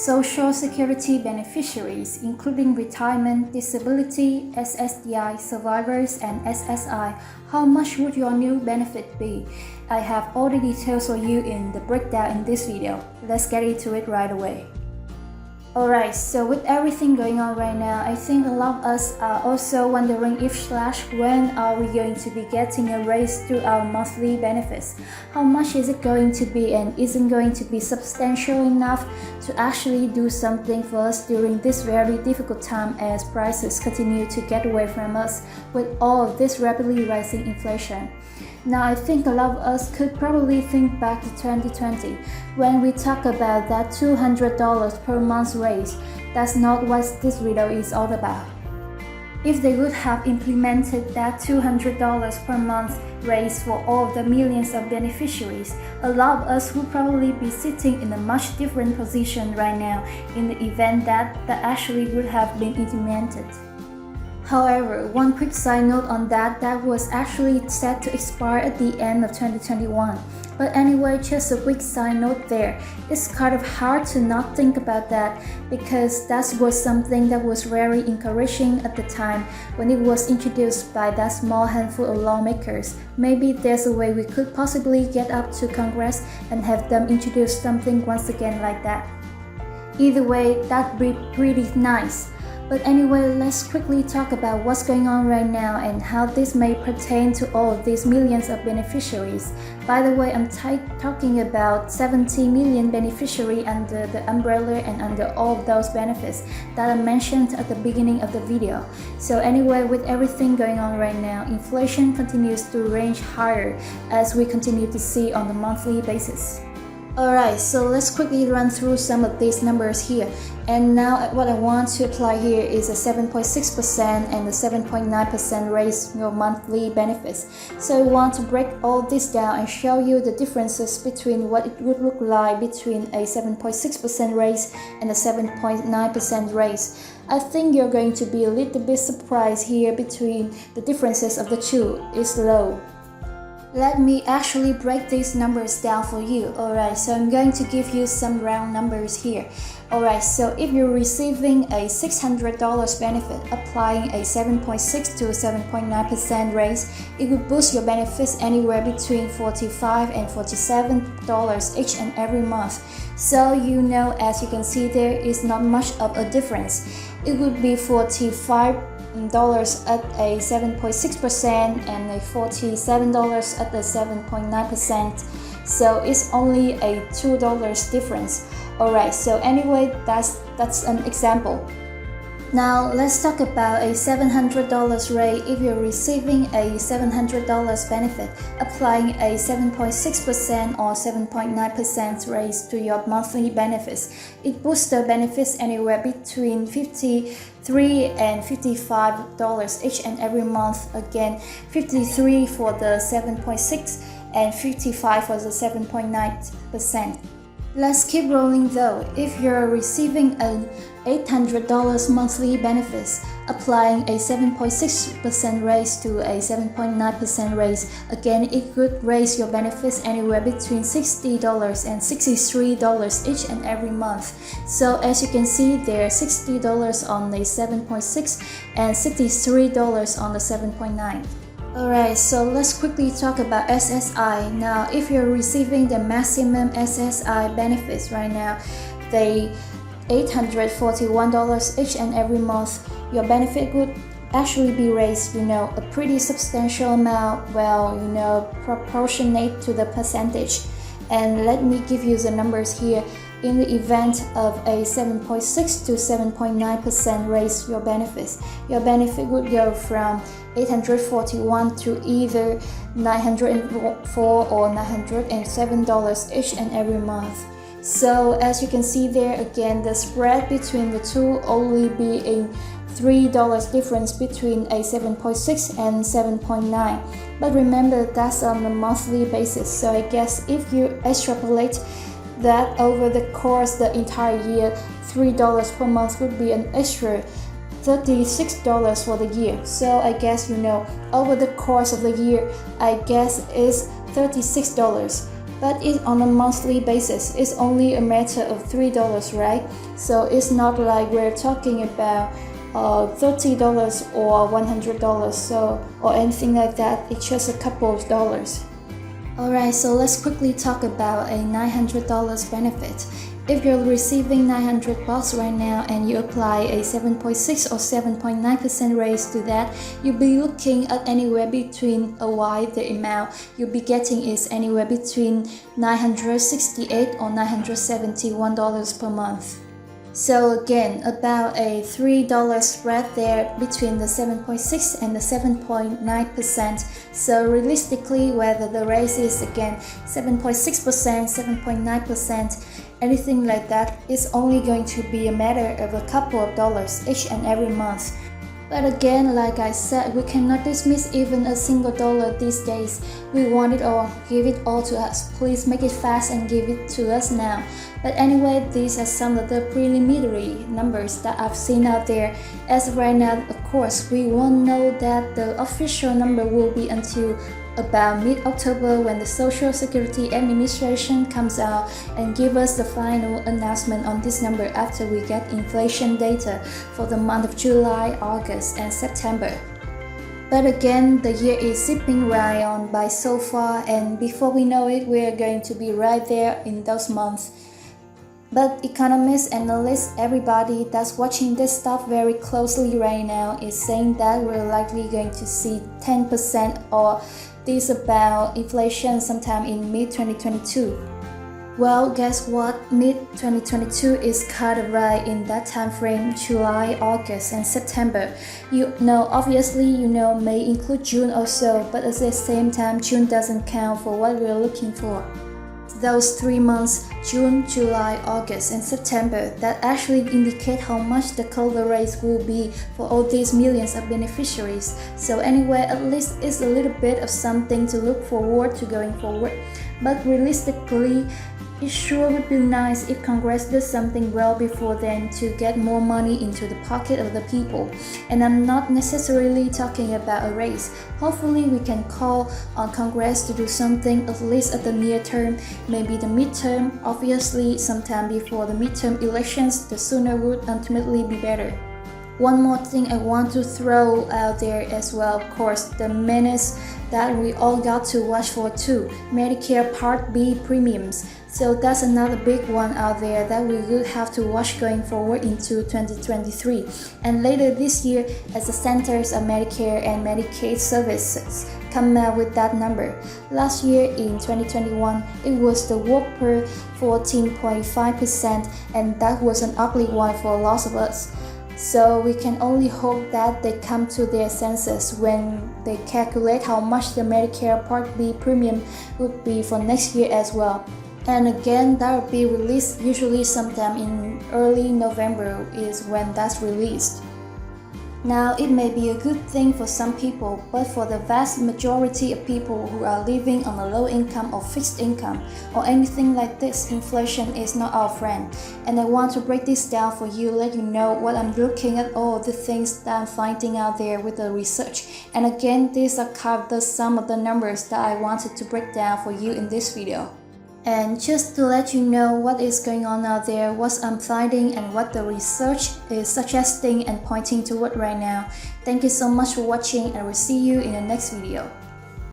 Social Security beneficiaries, including retirement, disability, SSDI survivors, and SSI, how much would your new benefit be? I have all the details for you in the breakdown in this video. Let's get into it right away. Alright, so with everything going on right now, I think a lot of us are also wondering when are we going to be getting a raise to our monthly benefits? How much is it going to be, and isn't going to be substantial enough to actually do something for us during this very difficult time as prices continue to get away from us with all of this rapidly rising inflation? Now, I think a lot of us could probably think back to 2020 when we talk about that $200 per month raise. That's not what this video is all about. If they would have implemented that $200 per month raise for all of the millions of beneficiaries, a lot of us would probably be sitting in a much different position right now in the event that actually would have been implemented. However, one quick side note on that was actually set to expire at the end of 2021. But anyway, just a quick side note there. It's kind of hard to not think about that because that was something that was very encouraging at the time when it was introduced by that small handful of lawmakers. Maybe there's a way we could possibly get up to Congress and have them introduce something once again like that. Either way, that'd be pretty nice. But anyway, let's quickly talk about what's going on right now and how this may pertain to all of these millions of beneficiaries. By the way, I'm talking about 70 million beneficiaries under the umbrella and under all of those benefits that I mentioned at the beginning of the video. So anyway, with everything going on right now, inflation continues to range higher as we continue to see on a monthly basis. Alright, so let's quickly run through some of these numbers here. And now what I want to apply here is a 7.6% and a 7.9% raise your monthly benefits. So I want to break all this down and show you the differences between what it would look like between a 7.6% raise and a 7.9% raise. I think you're going to be a little bit surprised here between the differences of the two. It's low. Let me actually break these numbers down for you. Alright, so I'm going to give you some round numbers here. Alright, so if you're receiving a $600 benefit, applying a 7.6 to 7.9% raise, it would boost your benefits anywhere between $45 and $47 each and every month. So you know, as you can see, there is not much of a difference. It would be $45 at a 7.6% and a $47 at the 7.9%. So it's only a $2 difference. Alright, so anyway, that's an example. Now let's talk about a $700 rate. If you're receiving a $700 benefit, applying a 7.6% or 7.9% raise to your monthly benefits, it boosts the benefits anywhere between $53 and $55 each and every month. Again, $53 for the 7.6 and $55 for the 7.9%. Let's keep rolling though. If you're receiving an $800 monthly benefits, applying a 7.6% raise to a 7.9% raise, again it could raise your benefits anywhere between $60 and $63 each and every month. So as you can see, there are $60 on the 7.6 and $63 on the 7.9. Alright, so let's quickly talk about SSI. Now, if you're receiving the maximum SSI benefits right now, they $841 each and every month, your benefit would actually be raised, a pretty substantial amount, proportionate to the percentage. And let me give you the numbers here. In the event of a 7.6 to 7.9% raise your benefits would go from $841 to either $904 or $907 each and every month. So as you can see there, again, the spread between the two only being $3 difference between a 7.6 and 7.9. But remember, that's on a monthly basis. So I guess if you extrapolate that over the course the entire year, $3 per month would be an extra $36 for the year. So I guess over the course of the year, I guess it's $36. but it's on a monthly basis. It's only a matter of $3, right? So it's not like we're talking about $30 or $100 or anything like that. It's just a couple of dollars. Alright, so let's quickly talk about a $900 benefit. If you're receiving $900 right now and you apply a 7.6 or 7.9% raise to that, you'll be looking at anywhere between the amount you'll be getting is anywhere between $968 or $971 per month. So again, about a $3 spread there between the 7.6 and the 7.9%. So realistically, whether the raise is again 7.6%, 7.9%, anything like that, it's only going to be a matter of a couple of dollars each and every month. But again, like I said, we cannot dismiss even a single dollar these days. We want it all, give it all to us. Please make it fast and give it to us now. But anyway, these are some of the preliminary numbers that I've seen out there. As of right now, of course, we won't know that the official number will be until about mid-October when the Social Security Administration comes out and give us the final announcement on this number after we get inflation data for the month of July, August, and September. But again, the year is zipping right on by so far, and before we know it, we are going to be right there in those months. But economists, analysts, everybody that's watching this stuff very closely right now is saying that we're likely going to see 10% or this about inflation sometime in mid-2022. Well, guess what? Mid-2022 is kind of right in that time frame, July, August, and September. Obviously, may include June also, but at the same time, June doesn't count for what we're looking for. Those 3 months, June, July, August, and September, that actually indicate how much the COLA raise will be for all these millions of beneficiaries. So anyway, at least it's a little bit of something to look forward to going forward. But realistically, it sure would be nice if Congress does something well before then to get more money into the pocket of the people. And I'm not necessarily talking about a raise. Hopefully we can call on Congress to do something at least at the near term, maybe the midterm. Obviously, sometime before the midterm elections, the sooner would ultimately be better. One more thing I want to throw out there as well, of course, the menace that we all got to watch for too, Medicare Part B premiums. So that's another big one out there that we will have to watch going forward into 2023. And later this year, as the Centers of Medicare and Medicaid Services come out with that number. Last year in 2021, it was the whopping 14.5%, and that was an ugly one for lots of us. So we can only hope that they come to their senses when they calculate how much the Medicare Part B premium would be for next year as well. And again, that will be released usually sometime in early November is when that's released. Now, it may be a good thing for some people, but for the vast majority of people who are living on a low income or fixed income or anything like this, inflation is not our friend. And I want to break this down for you, let you know what I'm looking at, all the things that I'm finding out there with the research. And again, these are kind of some of the numbers that I wanted to break down for you in this video. And just to let you know what is going on out there, what I'm finding and what the research is suggesting and pointing toward right now. Thank you so much for watching, and we'll see you in the next video.